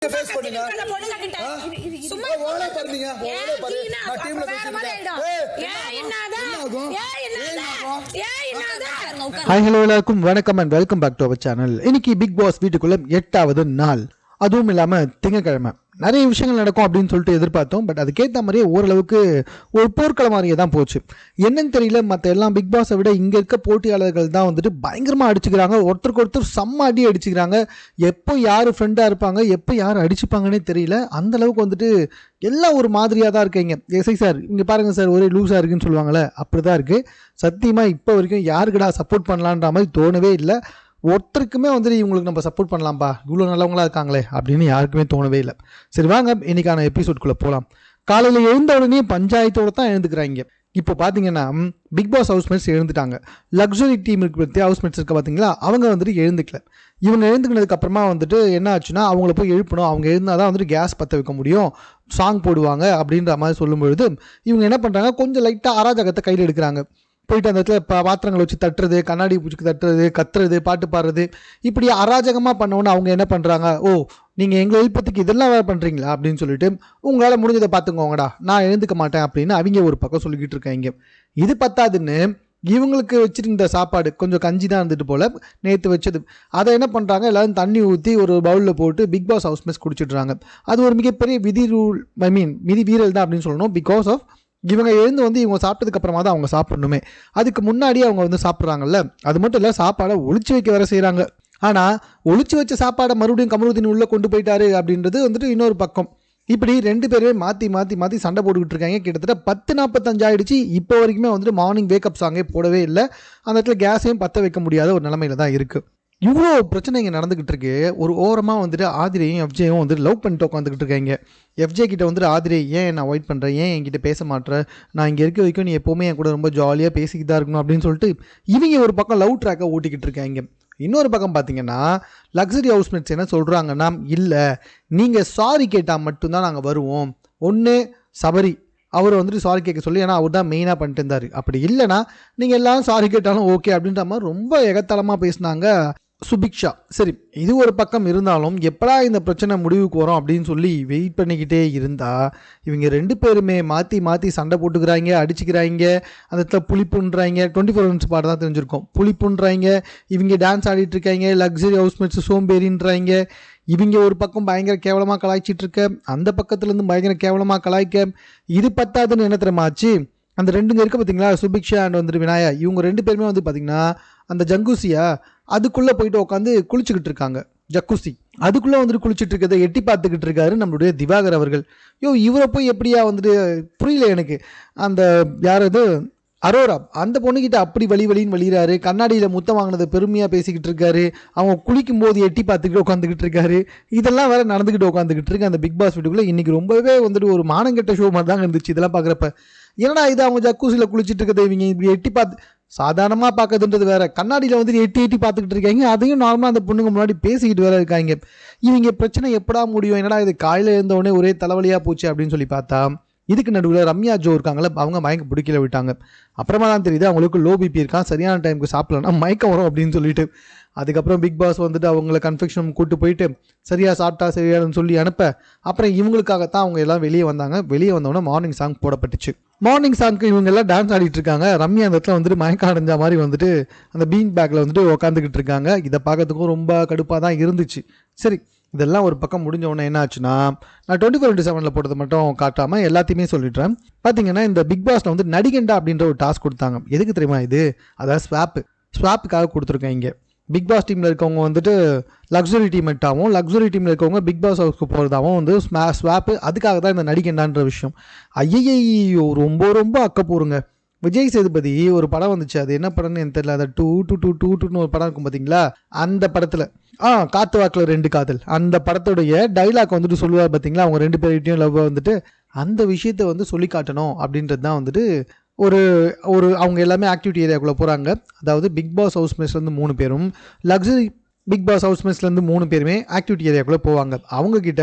Face பண்ணுங்க. சும்மா ஓளே பண்ணீங்க. ஓளே பண்ணி நான் டீம்ல பேசிட்டேன். ஹாய் ஹலோ எல்லாருக்கும் வணக்கம் and welcome back to our channel. இன்னைக்கு பிக் பாஸ் வீட்டுக்குள்ள 8வது நாள், அதுவும் இல்லாமல் திங்கக்கிழமை. நிறைய விஷயங்கள் நடக்கும் அப்படின்னு சொல்லிட்டு எதிர்பார்த்தோம். பட் அதுக்கேற்ற மாதிரியே ஓரளவுக்கு ஒரு போர்க்களம் மாதிரியே தான் போச்சு. என்னன்னு தெரியல, மற்ற எல்லாம் பிக் பாஸை விட இங்கே இருக்க போட்டியாளர்கள் தான் வந்துட்டு பயங்கரமாக அடிச்சுக்கிறாங்க. ஒருத்தருக்கு ஒருத்தர் செம்ம அடி அடிச்சுக்கிறாங்க. எப்போ யார் ஃப்ரெண்டாக இருப்பாங்க, எப்போ யார் அடிச்சுப்பாங்கன்னே தெரியல. அந்தளவுக்கு வந்துட்டு எல்லாம் ஒரு மாதிரியாக தான் இருக்கீங்க. எஸ்ஐ சார் இங்கே பாருங்கள் சார், ஒரே லூஸாக இருக்குன்னு சொல்லுவாங்களே, அப்படி தான் இருக்குது. சத்தியமாக இப்போ வரைக்கும் யாருக்குடா சப்போர்ட் பண்ணலான்ற மாதிரி தோணவே இல்லை. ஒருத்தருக்குமே வந்துட்டு இவங்களுக்கு நம்ம சப்போர்ட் பண்ணலாம்ப்பா, இவ்வளோ நல்லவங்களா இருக்காங்களே அப்படின்னு யாருக்குமே தோணவே இல்லை. சரி வாங்க இன்னைக்கான எபிசோட்குள்ளே போகலாம். காலையில் எழுந்த உடனே பஞ்சாயத்தோடு தான் எழுந்துக்கிறாங்க. இப்போ பார்த்தீங்கன்னா பிக் பாஸ் ஹவுஸ்மேட்ஸ் எழுந்துட்டாங்க. லக்ஸுரி டீம் பற்றி ஹவுஸ்மேட்ஸ் இருக்க பார்த்தீங்களா, அவங்க வந்துட்டு எழுந்துக்கல. இவங்க எழுந்துக்கினதுக்கு அப்புறமா வந்துட்டு என்ன ஆச்சுன்னா, அவங்கள போய் எழுப்பணும். அவங்க எழுந்தால் தான் வந்துட்டு கேஸ் பற்ற வைக்க முடியும், சாங் போடுவாங்க அப்படின்ற மாதிரி சொல்லும்பொழுது இவங்க என்ன பண்ணுறாங்க, கொஞ்சம் லைட்டாக அராஜகத்தை கையில் எடுக்கிறாங்க. போயிட்டு அந்த இடத்துல பாத்திரங்களை வச்சு தட்டுறது, கண்ணாடி பூச்சிக்கு தட்டுறது, கத்துறது, பாட்டு பாடுறது, இப்படி அராஜகமாக பண்ணோன்னு அவங்க என்ன பண்ணுறாங்க, ஓ நீங்கள் எங்களை எழுப்பத்துக்கு இதெல்லாம் வேறு பண்ணுறீங்களா அப்படின்னு சொல்லிட்டு உங்களால் முடிஞ்சதை பார்த்துக்கோங்கடா, நான் எழுந்துக்க மாட்டேன் அப்படின்னு அவங்க ஒரு பக்கம் சொல்லிக்கிட்டு இருக்காங்க. இது பத்தாதுன்னு இவங்களுக்கு வச்சுருந்த சாப்பாடு கொஞ்சம் கஞ்சி தான் இருந்துட்டு போல் நேற்று வச்சது, அதை என்ன பண்ணுறாங்க, எல்லோரும் தண்ணி ஊற்றி ஒரு பவுலில் போட்டு பிக் பாஸ் ஹவுஸ்மேட்ஸ் குடிச்சிட்றாங்க. அது ஒரு மிகப்பெரிய விதி வீரல் தான் அப்படின்னு சொல்லணும். பிகாஸ் ஆஃப் இவங்க எழுந்து வந்து இவங்க சாப்பிட்டதுக்கு அப்புறமா தான் அவங்க சாப்பிடணுமே. அதுக்கு முன்னாடியே அவங்க வந்து சாப்பிட்றாங்கல்ல. அது மட்டும் இல்லை, சாப்பாடை ஒளிச்சு வைக்க வேற செய்கிறாங்க. ஆனால் ஒளிச்சு வச்ச சாப்பாடை மறுபடியும் கமருதீன் உள்ளே கொண்டு போயிட்டாரு அப்படின்றது வந்துட்டு இன்னொரு பக்கம். இப்படி ரெண்டு பேருமே மாற்றி மாற்றி மாற்றி சண்டை போட்டுக்கிட்டு இருக்காங்க. கிட்டத்தட்ட 10:45 ஆகிடுச்சு. இப்போ வரைக்குமே வந்துட்டு மார்னிங் வேக்கப் சாங்கே போடவே இல்லை. அந்த இடத்துல கேஸையும் பற்ற வைக்க முடியாத ஒரு நிலமையில தான் இருக்குது. இவ்வளோ பிரச்சனை இங்கே நடந்துக்கிட்டு இருக்கு. ஒரு ஓரமாக வந்துட்டு ஆதிரையும் எஃப்ஜேயும் வந்துட்டு லவ் பண்ணிட்டு உட்காந்துக்கிட்டு இருக்காங்க. எஃப்ஜே கிட்ட வந்துட்டு ஆதிரை, ஏன் நான் அவாய்ட் பண்ணுறேன், ஏன் என்கிட்ட பேச மாட்டேன், நான் இங்கே இருக்க வரைக்கும் நீ எப்போவுமே என் கூட ரொம்ப ஜாலியாக பேசிக்கிட்டு தான் இருக்கணும் அப்படின்னு சொல்லிட்டு இவங்க ஒரு பக்கம் லவ் ட்ராக்கை ஓட்டிக்கிட்டு இருக்காங்க. இன்னொரு பக்கம் பார்த்தீங்கன்னா லக்ஸரி ஹவுஸ்மேட்ஸ் என்ன சொல்கிறாங்கன்னா, இல்லை நீங்கள் சாரி கேட்டால் மட்டும்தான் நாங்கள் வருவோம். ஒன்று சபரி அவர் வந்துட்டு சாரி கேட்க சொல்லி, ஏன்னா அவர் தான் மெயினாக பண்ணிட்டு இருந்தார். அப்படி இல்லைனா நீங்கள் எல்லாம் சாரி கேட்டாலும் ஓகே அப்படின்ற மாதிரி ரொம்ப எகத்தளமாக பேசினாங்க சுபிக்ஷா. சரி, இது ஒரு பக்கம் இருந்தாலும் எப்படா இந்த பிரச்சனை முடிவுக்கு வரும் அப்படின்னு சொல்லி வெயிட் பண்ணிக்கிட்டே இருந்தா இவங்க ரெண்டு பேருமே மாற்றி மாற்றி சண்டை போட்டுக்கிறாங்க, அடிச்சுக்கிறாங்க. அந்த இடத்துல புளிப்புன்றாங்க. 24 ஹவர்ஸ் பாட தான் தெரிஞ்சிருக்கும். புளிப்புன்றாங்க. இவங்க டான்ஸ் ஆடிட்டு இருக்காங்க. லக்ஸரி ஹவுஸ்மேட்ஸ் சோம்பேறின்றாங்க. இவங்க ஒரு பக்கம் பயங்கர கேவலமாக கலாய்ச்சிட்டு இருக்க, அந்த பக்கத்துலேருந்து பயங்கர கேவலமாக கலாய்க்க. இது பத்தாதுன்னு என்ன தெரியுமாச்சு, அந்த ரெண்டுங்க இருக்க பார்த்தீங்களா, சுபிக்ஷா அண்ட் வந்துட்டு வினாயா, இவங்க ரெண்டு பேருமே வந்து பார்த்தீங்கன்னா அந்த ஜங்குசியா அதுக்குள்ளே போயிட்டு உட்காந்து குளிச்சுக்கிட்டு இருக்காங்க. ஜக்குசி அதுக்குள்ளே வந்துட்டு குளிச்சுட்டு இருக்கிறத எட்டி பார்த்துக்கிட்டு இருக்காரு நம்மளுடைய திவாகர் அவர்கள். இவரை போய் எப்படியா வந்துட்டு புரியல எனக்கு. அந்த யாரது அரோரா, அந்த பொண்ணுக்கிட்ட அப்படி வலின்னு வலிகிறாரு. கண்ணாடியில் முத்தம் வாங்கினதை பெருமையாக பேசிக்கிட்டு இருக்காரு. அவங்க குளிக்கும் போது எட்டி பார்த்துக்கிட்டு உட்காந்துக்கிட்டு இருக்காரு. இதெல்லாம் வேற நடந்துக்கிட்டு உட்காந்துக்கிட்டு இருக்கு அந்த பிக் பாஸ் வீட்டுக்குள்ளே. இன்றைக்கி ரொம்பவே வந்துட்டு ஒரு மானங்கெட்ட ஷோ மாதிரி தாங்க இருந்துச்சு இதெல்லாம் பார்க்குறப்ப. ஏன்னா இது அவங்க ஜக்கூசியில் குளிச்சுட்டு இருக்கிறத இவங்க இப்படி எட்டி பார்த்து சாதாரணமாக பார்க்கறதுன்றது வேற, கண்ணாடியில் வந்துட்டு எட்டி எட்டி பார்த்துக்கிட்டு இருக்காங்க. அதையும் நார்மலாக அந்த பொண்ணுங்க முன்னாடி பேசிக்கிட்டு வேற இருக்காங்க. இவங்க பிரச்சனை எப்படா முடியும், என்னடா இது காலையில் இருந்தவொடனே ஒரே தலைவலியாக போச்சு அப்படின்னு சொல்லி பார்த்தா இதுக்கு நடுவில் ரம்யா ஜோ இருக்காங்களே, அவங்க மயக்க பிடிக்கல விட்டாங்க. அப்புறமா தான் தெரியுது அவங்களுக்கு லோ பிபி இருக்கான், சரியான டைமுக்கு சாப்பிடலன்னா மயக்கம் வரும் அப்படின்னு சொல்லிட்டு. அதுக்கப்புறம் பிக் பாஸ் வந்துட்டு அவங்கள கன்ஃபெக்ஷன் கூட்டு போயிட்டு சரியாக சாப்பிட்டா சரியானு சொல்லி அனுப்ப, அப்புறம் இவங்களுக்காகத்தான் அவங்க எல்லாம் வெளியே வந்தாங்க. வெளியே வந்தோடனே மார்னிங் சாங் போடப்பட்டுச்சு. மார்னிங் சாங்க்கு இவங்க எல்லாம் டான்ஸ் ஆடிட்டு இருக்காங்க. ரம்யா அந்த இடத்துல வந்துட்டு மயக்கம் அடைஞ்ச மாதிரி வந்துட்டு அந்த பீன் பேக்கில் வந்துட்டு உட்காந்துக்கிட்டு இருக்காங்க. இதை பார்க்கறதுக்கும் ரொம்ப கடுப்பாக தான் இருந்துச்சு. சரி, இதெல்லாம் ஒரு பக்கம் முடிஞ்ச உடனே என்ன ஆச்சுன்னா, நான் 24/7 போட்டது மட்டும் காட்டாமல் எல்லாத்தையுமே சொல்லிடுறேன். பார்த்தீங்கன்னா இந்த பிக் பாஸில் வந்து நடிகண்டா அப்படின்ற ஒரு டாஸ்க் கொடுத்தாங்க. எதுக்கு தெரியுமா இது? அதாவது ஸ்வாப்புக்காக கொடுத்துருக்கேன். இங்கே பிக் பாஸ் டீமில் இருக்கவங்க வந்துட்டு லக்ஸுரி டீமெட்டாகவும், லக்ஸுரி டீமில் இருக்கவங்க பிக் பாஸ் ஹவுஸ்க்கு போகிறதாகவும் வந்து ஸ்வாப்பு. அதுக்காக தான் இந்த நடிகண்டான்ற விஷயம். ஐயையோ ரொம்ப ரொம்ப அக்கப்போருங்க. விஜய் சேதுபதி ஒரு படம் வந்துச்சு, அது என்ன படம்னு எனக்கு தெரியல. அதை 22222 ஒரு படம் இருக்கும் பார்த்தீங்களா, அந்த படத்தில் காத்து வாக்கில் 2 காதல், அந்த படத்துடைய டைலாக் வந்துட்டு சொல்லுவார் பார்த்தீங்களா, அவங்க 2 பேர்கிட்டையும் லவ் வந்துட்டு அந்த விஷயத்தை வந்து சொல்லி காட்டணும் அப்படின்றது தான் வந்துட்டு ஒரு அவங்க எல்லாமே ஆக்டிவிட்டி ஏரியாக்குள்ளே போகிறாங்க. அதாவது பிக் பாஸ் ஹவுஸ்மேட்ஸ்லேருந்து 3 பேரும், லக்ஸரி பிக் பாஸ் ஹவுஸ்மேட்ஸ்லேருந்து 3 பேருமே ஆக்டிவிட்டி ஏரியாக்குள்ளே போவாங்க. அவங்கக்கிட்ட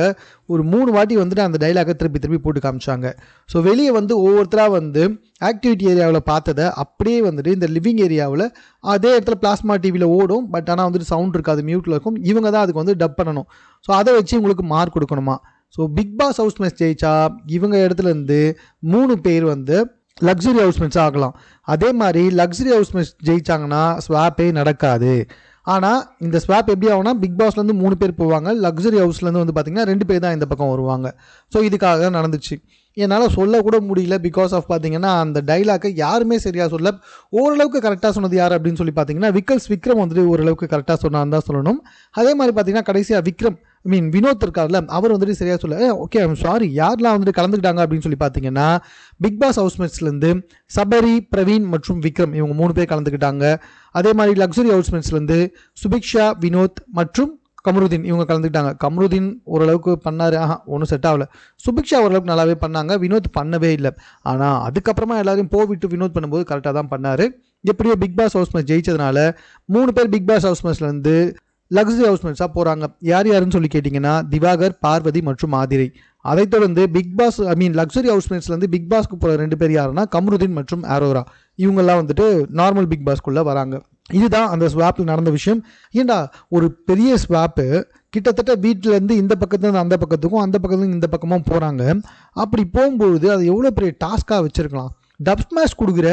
ஒரு 3 வாட்டி வந்துட்டு அந்த டைலாகை திருப்பி போட்டு காமிச்சாங்க. ஸோ வெளியே வந்து ஒவ்வொருத்தராக வந்து ஆக்டிவிட்டி ஏரியாவில் பார்த்ததை அப்படியே வந்துட்டு இந்த லிவிங் ஏரியாவில் அதே இடத்துல பிளாஸ்மா டிவியில் ஓடும். பட் ஆனால் வந்துட்டு சவுண்ட் இருக்காது, மியூட்டில் இருக்கும். இவங்க தான் அதுக்கு வந்து டப் பண்ணணும். ஸோ அதை வச்சு உங்களுக்கு மார்க் கொடுக்கணுமா. ஸோ பிக் பாஸ் ஹவுஸ்மேட்ஸ் ஜெயிச்சா இவங்க இடத்துலேருந்து 3 பேர் வந்து லக்ஸுரி ஹவுஸ்மேட்ஸ் ஆகலாம். அதே மாதிரி லக்ஸுரி ஹவுஸ்மேட்ஸ் ஜெயிச்சாங்கன்னா ஸ்வாப்பே நடக்காது. ஆனால் இந்த ஸ்வாப் எப்படி ஆகும்னா பிக் பாஸ்லேருந்து 3 பேர் போவாங்க, லக்ஸுரி ஹவுஸ்லேருந்து வந்து பார்த்திங்கன்னா 2 பேர் தான் இந்த பக்கம் வருவாங்க. ஸோ இதுக்காக தான் நடந்துச்சு. என்னால் சொல்லக்கூட முடியல பிகாஸ் ஆஃப் பார்த்தீங்கன்னா அந்த டைலாக்கை யாருமே சரியாக சொல்ல. ஓரளவுக்கு கரெக்டாக சொன்னது யார் அப்படின்னு சொல்லி பார்த்தீங்கன்னா விக்ரம் வந்துட்டு ஓரளவுக்கு கரெக்டாக சொன்னான்னு தான் சொல்லணும். அதே மாதிரி பார்த்தீங்கன்னா கடைசியாக வினோத் இருக்கார்ல, அவர் வந்துட்டு சரியாக சொல்ல. ஓகே ஐம் சாரி, யாரெல்லாம் வந்துட்டு கலந்துக்கிட்டாங்க அப்படின்னு சொல்லி பார்த்தீங்கன்னா பிக் பாஸ் ஹவுஸ்மேட்ஸ்லேருந்து சபரி, பிரவீன் மற்றும் விக்ரம் இவங்க 3 பேர் கலந்துக்கிட்டாங்க. அதே மாதிரி லக்ஸுரி ஹவுஸ்மேட்ஸ்லேருந்து சுபிக்ஷா, வினோத் மற்றும் கமருதீன் இவங்க கலந்துக்கிட்டாங்க. கமருதீன் ஓரளவுக்கு பண்ணார், ஒன்றும் செட் ஆகலை. சுபிக்ஷா ஓரளவுக்கு நல்லாவே பண்ணாங்க, வினோத் பண்ணவே இல்லை. ஆனால் அதுக்கப்புறமா எல்லாரையும் போவிட்டு வினோத் பண்ணும்போது கரெக்டாக தான் பண்ணார். எப்படியோ பிக் பாஸ் ஹவுஸ்மேட்ஸ் ஜெயிச்சதுனால 3 பேர் பிக் பாஸ் ஹவுஸ்மேட்ஸ்லேருந்து லக்ஸுரி ஹவுஸ்மேட்ஸாக போகிறாங்க. யாருன்னு சொல்லி கேட்டிங்கன்னா திவாகர், பார்வதி மற்றும் ஆதிரை. அதைத் தொடர்ந்து லக்ஸுரி ஹவுஸ்மேட்ஸ்லேருந்து பிக் பாஸ்க்கு போகிற 2 பேர் யாருன்னா கமருதீன் மற்றும் ஆரோரா. இவங்கெல்லாம் வந்துட்டு நார்மல் பிக் பாஸ்க்குள்ளே வராங்க. இதுதான் அந்த ஸ்வாப்பில் நடந்த விஷயம். ஏண்டா ஒரு பெரிய ஸ்வாப்பு கிட்டத்தட்ட வீட்டிலேருந்து இந்த பக்கத்துலேருந்து அந்த பக்கத்துக்கும் அந்த பக்கத்துலேருந்து இந்த பக்கமாக போகிறாங்க. அப்படி போகும்பொழுது அது எவ்வளோ பெரிய டாஸ்க்காக வச்சுருக்கலாம். டப் ஸ்மாஷ் கொடுக்குற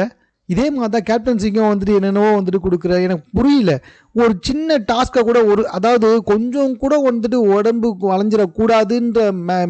இதே மாதிரி தான் கேப்டன்சிக்கும் வந்துட்டு என்னென்னவோ வந்துட்டு கொடுக்குற. எனக்கு புரியல. ஒரு சின்ன டாஸ்க்கை கூட அதாவது கொஞ்சம் கூட வந்துட்டு உடம்பு வளைஞ்சிடக்கூடாதுன்ற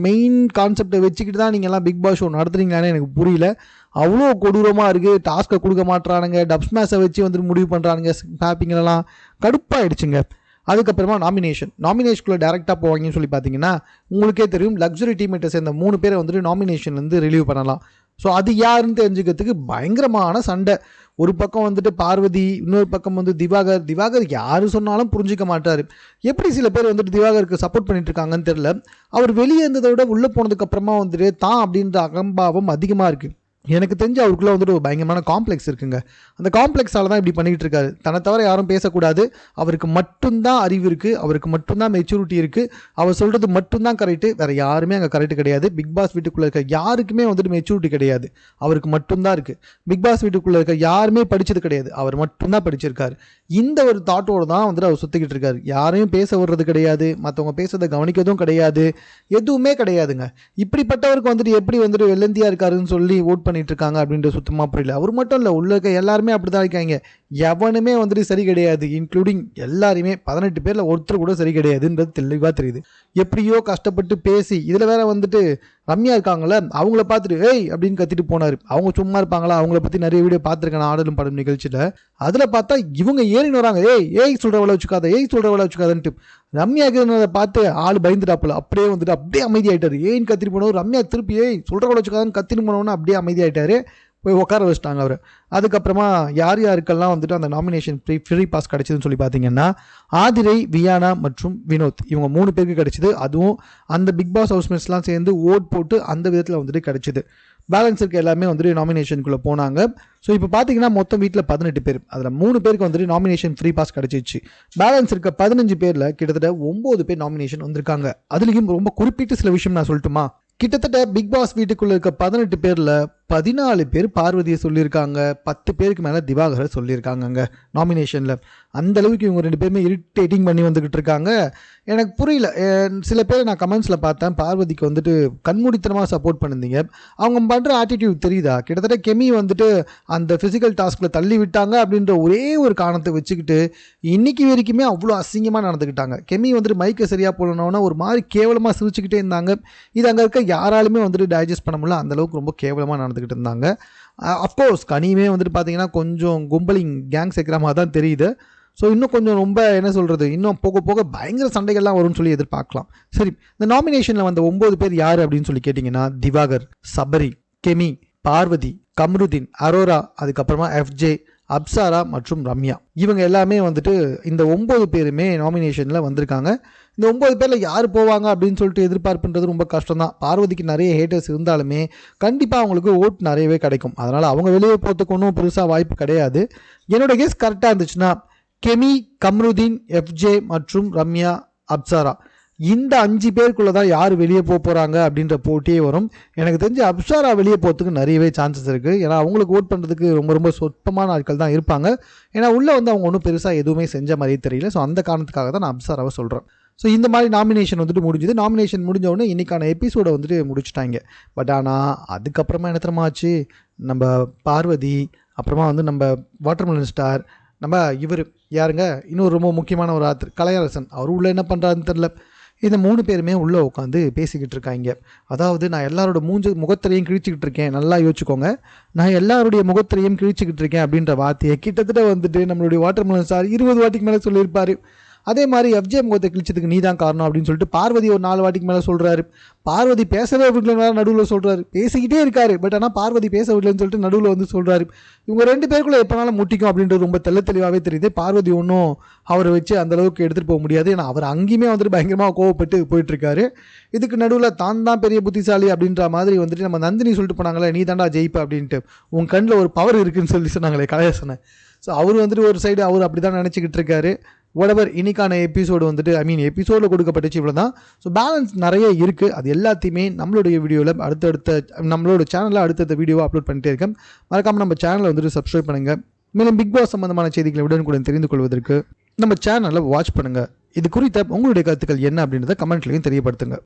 மெயின் கான்செப்டை வச்சுக்கிட்டு தான் நீங்கள் எல்லாம் பிக் பாஸ் ஷோ நடத்துறீங்களான்னு எனக்கு புரியல. அவ்வளோ கொடூரமாக இருக்குது. டாஸ்க்கை கொடுக்க மாட்டுறானுங்க, டப் ஸ்மாஷை வச்சு வந்துட்டு முடிவு பண்ணுறானுங்க. ஹாப்பிங்கெல்லாம் கடுப்பாயிடுச்சுங்க. அதுக்கப்புறமா நாமினேஷனுக்குள்ளே டேரெக்டாக போவாங்கன்னு சொல்லி பார்த்தீங்கன்னா உங்களுக்கே தெரியும், லக்ஸுரி டீம்மேட்டை சேர்ந்த 3 பேரை வந்துட்டு நாமினேஷன்லேருந்து ரிலீவ் பண்ணலாம். ஸோ அது யாருன்னு தெரிஞ்சுக்கிறதுக்கு பயங்கரமான சண்டை. ஒரு பக்கம் வந்துட்டு பார்வதி, இன்னொரு பக்கம் வந்து திவாகர் யார் சொன்னாலும் புரிஞ்சிக்க மாட்டார். எப்படி சில பேர் வந்துட்டு திவாகருக்கு சப்போர்ட் பண்ணிட்டு இருக்காங்கன்னு தெரியல. அவர் வெளியே இருந்ததை விட உள்ளே போனதுக்கப்புறமா வந்துட்டு தான் அப்படின்ற அகம்பாவம் அதிகமாக இருக்குது. எனக்கு தெரிஞ்சு அவருக்குள்ளே வந்துட்டு ஒரு பயங்கரமான காம்ப்ளெக்ஸ் இருக்குங்க. அந்த காம்ப்ளெக்ஸால் தான் இப்படி பண்ணிக்கிட்டு இருக்காரு. தன்னை தவிர யாரும் பேசக்கூடாது, அவருக்கு மட்டும்தான் அறிவு இருக்குது, அவருக்கு மட்டும்தான் மெச்சூரிட்டி இருக்குது, அவர் சொல்கிறது மட்டும்தான் கரெக்டு, வேறு யாருமே அங்கே கரெக்டு கிடையாது. பிக் பாஸ் வீட்டுக்குள்ளே இருக்க யாருக்குமே வந்துட்டு மெச்சூரிட்டி கிடையாது, அவருக்கு மட்டும்தான் இருக்குது. பிக் பாஸ் வீட்டுக்குள்ளே இருக்க யாருமே படித்தது கிடையாது, அவர் மட்டும்தான் படிச்சிருக்காரு. இந்த ஒரு தாட்டோடு தான் வந்துட்டு அவர் சுற்றிக்கிட்டு இருக்காரு. யாரையும் பேச விடுறது கிடையாது, மற்றவங்க பேசுறதை கவனிக்கிறதும் கிடையாது, எதுவுமே கிடையாதுங்க. இப்படிப்பட்டவருக்கு வந்துட்டு எப்படி வந்துட்டு வெள்ளந்தியாக இருக்காருன்னு சொல்லி ஓட் பண்ணிட்டு இருக்காங்க அப்படின்றது சுத்தமாக புரியல. அவர் மட்டும் இல்லை, உள்ள இருக்க எல்லாருமே அப்படி தான் இருக்காங்க. எவனுமே வந்துட்டு சரி கிடையாது, இன்க்ளூடிங் எல்லாருமே 18 பேரில் ஒருத்தர் கூட சரி கிடையாதுன்றது தெளிவாக தெரியுது. எப்படியோ கஷ்டப்பட்டு பேசி இதில் வேற வந்துட்டு ரம்யா இருக்காங்களே, அவங்கள பார்த்துட்டு ஏய் அப்படின்னு கத்திட்டு போனார். அவங்க சும்மா இருப்பாங்களா? அவங்கள பற்றி நிறைய வீடியோ பார்த்துருக்கேன் நான் ஆடலும் படம் நிகழ்ச்சியில். அதில் பார்த்தா இவங்க ஏறின்னு வராங்க, ஏய் சொல்கிறவளை வச்சுக்காதன்ட்டு. ரம்யா இருக்கிறத பார்த்து ஆள் பயந்துட்டாப்புல, அப்படியே வந்துட்டு அப்படியே அமைதியாயிட்டாரு. ஏன்னு கத்திட்டு போனவர் ரம்யா திருப்பி சொல்கிறவளை வச்சுக்காதன்னு கத்தின்னு போனவொன்னே அப்படியே அமைதியாயிட்டாரு. போய் உட்கார வச்சுட்டாங்க அவர். அதுக்கப்புறமா யாருக்கெல்லாம் வந்துட்டு அந்த நாமினேஷன் ஃப்ரீ பாஸ் கிடச்சிதுன்னு சொல்லி பார்த்தீங்கன்னா ஆதிரை, வியானா மற்றும் வினோத் இவங்க 3 பேருக்கு கிடச்சிது. அதுவும் அந்த பிக் பாஸ் ஹவுஸ்மேட்ஸ்லாம் சேர்ந்து ஓட் போட்டு அந்த விதத்தில் வந்துட்டு கிடச்சிது. பேலன்ஸ் இருக்க எல்லாமே வந்துட்டு நாமினேஷனுக்குள்ளே போனாங்க. ஸோ இப்போ பார்த்தீங்கன்னா மொத்தம் வீட்டில் 18 பேர், அதில் 3 பேருக்கு வந்துட்டு நாமினேஷன் ஃப்ரீ பாஸ் கிடச்சிச்சு. பேலன்ஸ் இருக்க 15 பேரில் கிட்டத்தட்ட 9 பேர் நாமினேஷன் வந்திருக்காங்க. அதுலேயும் ரொம்ப குறிப்பிட்ட சில விஷயம் நான் சொல்லட்டுமா? கிட்டத்தட்ட பிக் பாஸ் வீட்டுக்குள்ளே இருக்க 18 பேரில் 14 பேர் பார்வதியை சொல்லியிருக்காங்க, 10 பேருக்கு மேலே திவாகரை சொல்லியிருக்காங்கங்க நாமினேஷனில். அந்த அளவுக்கு இவங்க 2 பேருமே இரிட்டேட்டிங் பண்ணி வந்துக்கிட்டு இருக்காங்க. எனக்கு புரியல. சில பேர் நான் கமெண்ட்ஸில் பார்த்தேன், பார்வதிக்கு வந்துட்டு கண்மூடித்தனமாக சப்போர்ட் பண்ணிருந்தீங்க, அவங்க பண்ணுற ஆட்டிடியூட் தெரியுதா? கிட்டத்தட்ட கெமி வந்துட்டு அந்த ஃபிசிக்கல் டாஸ்கில் தள்ளி விட்டாங்க அப்படின்ற ஒரே ஒரு காரணத்தை வச்சுக்கிட்டு இன்னைக்கு வரைக்குமே அவ்வளோ அசிங்கமாக நடந்துக்கிட்டாங்க. கெமி வந்துட்டு மைக்கை சரியாக போடணுன்னா ஒரு மாதிரி கேவலமாக சிரிச்சுக்கிட்டே இருந்தாங்க. இது அங்கே இருக்க யாராலுமே வந்துட்டு டைஜஸ்ட் பண்ண முடியல, அந்தளவுக்கு ரொம்ப கேவலமாக நடந்துக்கிட்டு இருந்தாங்க. அஃப்கோர்ஸ் கனியுமே வந்துட்டு பார்த்தீங்கன்னா கொஞ்சம் கும்பலிங் கேங் சேர்க்குற மாதிரி தான் தெரியுது. ஸோ இன்னும் கொஞ்சம் ரொம்ப என்ன சொல்கிறது, இன்னும் போக போக பயங்கர சண்டைகள்லாம் வரும்னு சொல்லி எதிர்பார்க்கலாம். சரி, இந்த நாமினேஷனில் வந்த 9 பேர் யார் அப்படின்னு சொல்லி கேட்டிங்கன்னா திவாகர், சபரி, கெமி, பார்வதி, கம்ருதீன், அரோரா, அதுக்கப்புறமா FJ, அப்சாரா மற்றும் ரம்யா. இவங்க எல்லாமே வந்துட்டு இந்த 9 பேருமே நாமினேஷனில் வந்திருக்காங்க. இந்த 9 பேரில் யார் போவாங்க அப்படின்னு சொல்லிட்டு எதிர்பார்ப்புன்றது ரொம்ப கஷ்டம் தான். பார்வதிக்கு நிறைய ஹேட்டர்ஸ் இருந்தாலுமே கண்டிப்பாக அவங்களுக்கு ஓட் நிறையவே கிடைக்கும். அதனால் அவங்க வெளியே போகிறதுக்கு ஒன்றும் பெருசாக வாய்ப்பு கிடையாது. என்னோட கேஸ் கரெக்டாக இருந்துச்சுன்னா கெமி, கம்ருதீன், எஃப்ஜே மற்றும் ரம்யா, அப்சாரா. இந்த 5 பேருக்குள்ள தான் யார் வெளியே போகிறாங்க அப்படின்ற போட்டியே வரும். எனக்கு தெரிஞ்சு அப்சாரா வெளியே போகிறதுக்கு நிறையவே சான்சஸ் இருக்குது. ஏன்னா அவங்களுக்கு ஓட் பண்ணுறதுக்கு ரொம்ப சொற்பமான ஆட்கள் தான் இருப்பாங்க. ஏன்னா உள்ளே வந்து அவங்க ஒன்றும் பெருசாக எதுவுமே செஞ்ச மாதிரியே தெரியல. ஸோ அந்த காரணத்துக்காக தான் நான் அப்சாராவை சொல்கிறேன். ஸோ இந்த மாதிரி நாமினேஷன் வந்துட்டு முடிஞ்சுது. நாமினேஷன் முடிஞ்ச உடனே இன்றைக்கான எபிசோடை வந்துட்டு முடிச்சுட்டாங்க. பட் ஆனால் அதுக்கப்புறமா என்ன தெரியுமா ஆச்சு, நம்ம பார்வதி, அப்புறமா வந்து நம்ம வாட்டர்மெலன் ஸ்டார், நம்ம இவர் யாருங்க, இன்னொரு ரொம்ப முக்கியமான ஒரு ஆத்தர் கலையரசன், அவர் உள்ளே என்ன பண்ணுறாருன்னு தெரில. இந்த 3 பேருமே உள்ளே உட்காந்து பேசிக்கிட்டு இருக்காங்க. அதாவது நான் எல்லாரோட முகத்திலையும் கிழிச்சிக்கிட்டு இருக்கேன், நல்லா யோசிச்சுக்கோங்க, நான் எல்லாருடைய முகத்திலையும் கிழிச்சிக்கிட்டு இருக்கேன் அப்படின்ற வார்த்தையை கிட்டத்தட்ட வந்துட்டு நம்மளுடைய வாட்டர்மெலன் ஸ்டார் 20 வாட்டிக்கு மேலே சொல்லியிருப்பார். அதே மாதிரி எஃப்ஜே முகத்தை கிழிச்சதுக்கு நீ தான் காரணம் அப்படின்னு சொல்லிட்டு பார்வதி ஒரு 4 வாட்டிக்கு மேலே சொல்கிறாரு. பார்வதி பேசவே விடலன்னு நடுவில் சொல்கிறாரு. பேசிக்கிட்டே இருக்காரு, பட் ஆனால் பார்வதி பேச விடலன்னு சொல்லிட்டு நடுவில் வந்து சொல்கிறாரு. இவங்க 2 பேருக்குள்ளே எப்போனாலும் முட்டிக்கும் அப்படின்றது ரொம்ப தெளிவாகவே தெரியுது. பார்வதி ஒன்றும் அவரை வச்சு அந்தளவுக்கு எடுத்துகிட்டு போக முடியாது. ஏன்னா அவர் அங்கேயுமே வந்துட்டு பயங்கரமாக கோவப்பட்டு போயிட்டுருக்காரு. இதுக்கு நடுவில் தான் பெரிய புத்திசாலி அப்படின்ற மாதிரி வந்துட்டு நம்ம நந்தினி சொல்லிட்டு போனாங்களே, நீ தாண்டா ஜெயிப்ப அப்படின்ட்டு, உன் கண்ணில் ஒரு பவர் இருக்குன்னு சொல்லி சொன்னாங்களே கலையரசனை. ஸோ அவர் வந்துட்டு ஒரு சைடு அவர் அப்படி தான் நினச்சிக்கிட்டு இருக்காரு. whatever இன்னைக்கான எபிசோடு வந்துட்டு எபிசோடில் கொடுக்கப்பட்டுச்சு இவ்வளோ தான். ஸோ பேலன்ஸ் நிறைய இருக்குது. அது எல்லாத்தையுமே நம்மளுடைய வீடியோவில் நம்மளோட சேனலில் அடுத்தடுத்த வீடியோவை அப்லோட் பண்ணிட்டே இருக்கேன். மறக்காமல் நம்ம சேனலை வந்துட்டு சப்ஸ்கிரைப் பண்ணுங்கள். மேலும் பிக் பாஸ் சம்பந்தமான செய்திகளை உடனுக்குடன் தெரிந்து கொள்வதற்கு நம்ம சேனலை வாட்ச் பண்ணுங்கள். இது குறித்த உங்களுடைய கருத்துக்கள் என்ன அப்படின்றத கமெண்ட்லையும் தெரியப்படுத்துங்க.